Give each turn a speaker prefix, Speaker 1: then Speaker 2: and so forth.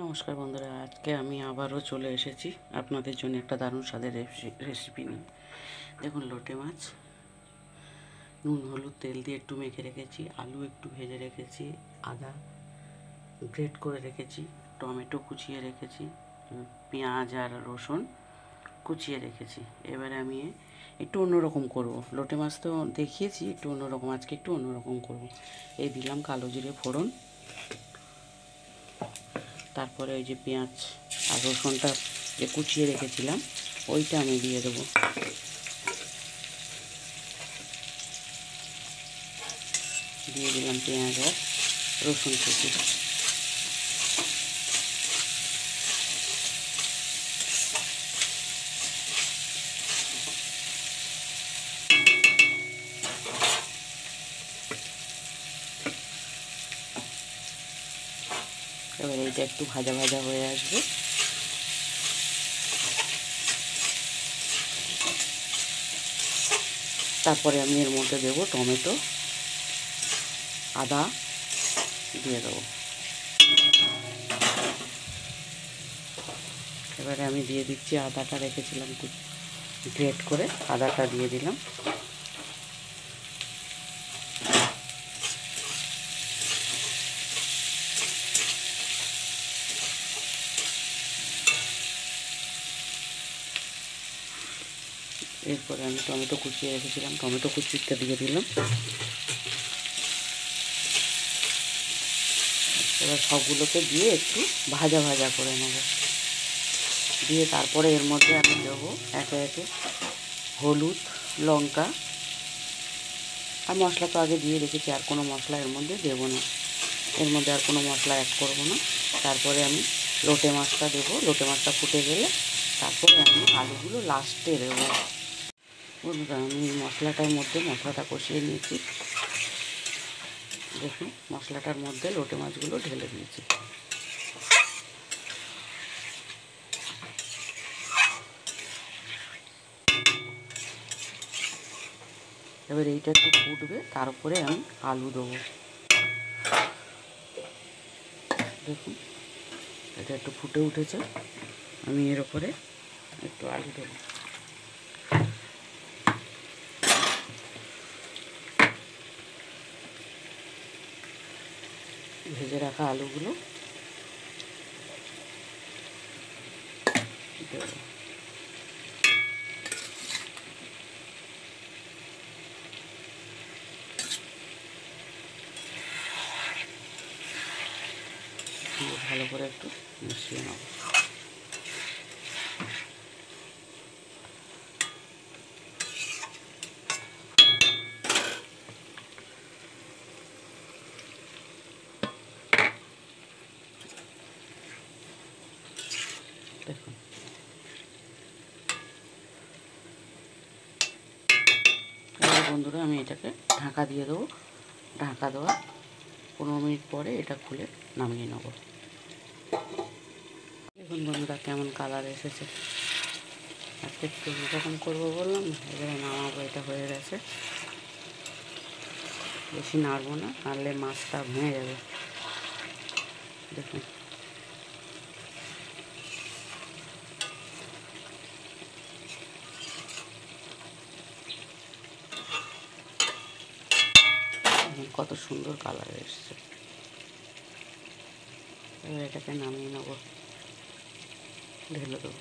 Speaker 1: নমস্কার বন্ধুরা, আজকে আমি আবারও চলে এসেছি আপনাদের জন্য একটা দারুণ স্বাদের রেসিপি নিয়ে। দেখুন, লোটে মাছ নুন হলুদ তেল দিয়ে একটু মেখে রেখেছি, আলু একটু ভেজে রেখেছি, আদা গ্রেট করে রেখেছি, টমেটো কুচিয়ে রেখেছি, পেঁয়াজ আর রসুন কুচিয়ে রেখেছি। এবারে আমি একটু অন্যরকম করব। লোটে মাছ তো দেখিয়েছি, একটু অন্যরকম, আজকে একটু অন্যরকম করব। এই দিলাম কালো জিরে ফোড়ন, তারপরে ওই যে পেঁয়াজ আর রসুনটা যে কুচিয়ে রেখেছিলাম ওইটা আমি দিয়ে দেবো। দিয়ে দিলাম পেঁয়াজ আর রসুন কুচি। এবার এইটা একটু ভাজা ভাজা হয়ে আসবে। তারপরে আমি এর মধ্যে দেবো টমেটো, আদা দিয়ে দেবো। এবারে আমি দিয়ে দিচ্ছি আদাটা রেখেছিলাম গ্রেট করে, আদাটা দিয়ে দিলাম। এরপরে আমি টমেটো কুচিয়ে রেখেছিলাম, টমেটো কুচিটা দিয়ে দিলাম। এবার সবগুলোকে দিয়ে একটু ভাজা ভাজা করে নেব। দিয়ে তারপরে এর মধ্যে আমি দেবো একে একে হলুদ, লঙ্কা আর মশলা তো আগে দিয়ে রেখেছি, আর কোনো মশলা এর মধ্যে দেবো না। এর মধ্যে আর কোনো মশলা অ্যাড করবো না। তারপরে আমি লোটে মাছটা দেবো। লোটে মাছটা ফুটে গেলে তারপরে আমি আলুগুলো লাস্টে দেবো। বন্ধুরা, আমি মশলাটার মধ্যে মশলাটা কষিয়ে নিয়েছি। দেখুন, মশলাটার মধ্যে লোটে মাছগুলো ঢেলে দিয়েছি। এবার এইটা একটু ফুটবে, তারপরে আমি আলু দেবো। দেখুন, এটা একটু ফুটে উঠেছে, আমি এর ওপরে একটু আলু দেবো। ভেজে রাখা আলুগুলো দেবো। ভালো করে একটু মিশিয়ে নেব। দেখুন, এবার বন্ধুরা আমি এটাকে ঢাকা দিয়ে দেবো। ঢাকা দেওয়া 15 মিনিট পরে এটা খুলে নামিয়ে নেব। দেখুন বন্ধুরা, কেমন কালার এসেছে। আজকে একটু এরকম করবো বললাম, এবারে নামাবো। এটা হয়ে গেছে, বেশি নাড়বো না, নাড়লে মাছটা ভেঙে যাবে। দেখুন, কত সুন্দর কালার এসছে। এবার এটাকে নামিয়ে নেবো, ঢেলে দেবো।